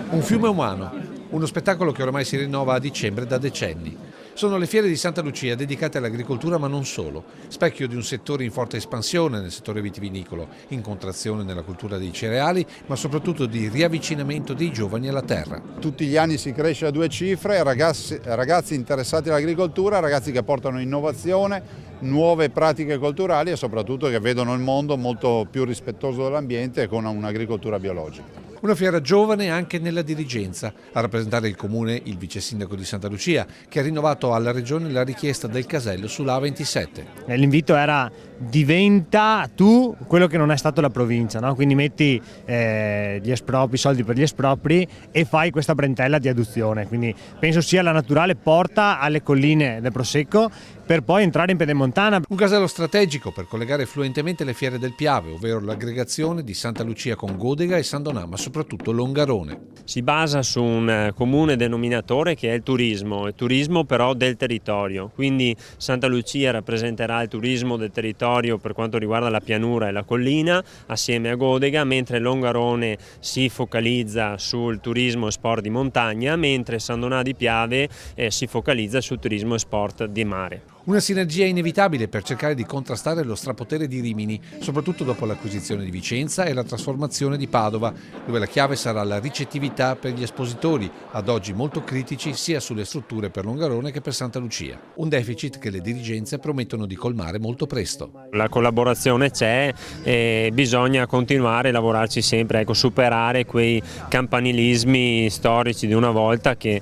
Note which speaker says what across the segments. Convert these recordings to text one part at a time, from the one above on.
Speaker 1: Un fiume umano, uno spettacolo che ormai si rinnova a dicembre da decenni. Sono le fiere di Santa Lucia dedicate all'agricoltura, ma non solo, specchio di un settore in forte espansione nel settore vitivinicolo, in contrazione nella cultura dei cereali, ma soprattutto di riavvicinamento dei giovani alla terra.
Speaker 2: Tutti gli anni si cresce a due cifre, ragazzi interessati all'agricoltura, ragazzi che portano innovazione, nuove pratiche culturali e soprattutto che vedono il mondo molto più rispettoso dell'ambiente e con un'agricoltura biologica.
Speaker 1: Una fiera giovane anche nella dirigenza. A rappresentare il comune il vice sindaco di Santa Lucia, che ha rinnovato alla regione la richiesta del casello sulla A27.
Speaker 3: L'invito era: diventa tu quello che non è stato la provincia, no? Quindi metti gli espropri, soldi per gli espropri e fai questa brentella di adduzione. Quindi penso sia la naturale porta alle colline del Prosecco per poi entrare in Pedemontana.
Speaker 1: Un casello strategico per collegare fluentemente le fiere del Piave, ovvero l'aggregazione di Santa Lucia con Godega e San Donà, ma soprattutto Longarone.
Speaker 4: Si basa su un comune denominatore che è il turismo però del territorio, quindi Santa Lucia rappresenterà il turismo del territorio per quanto riguarda la pianura e la collina assieme a Godega, mentre Longarone si focalizza sul turismo e sport di montagna, mentre San Donà di Piave si focalizza sul turismo e sport di mare.
Speaker 1: Una sinergia inevitabile per cercare di contrastare lo strapotere di Rimini, soprattutto dopo l'acquisizione di Vicenza e la trasformazione di Padova, dove la chiave sarà la ricettività per gli espositori, ad oggi molto critici sia sulle strutture per Longarone che per Santa Lucia. Un deficit che le dirigenze promettono di colmare molto presto.
Speaker 4: La collaborazione c'è e bisogna continuare a lavorarci sempre, superare quei campanilismi storici di una volta che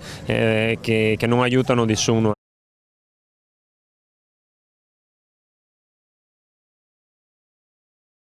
Speaker 4: non aiutano nessuno.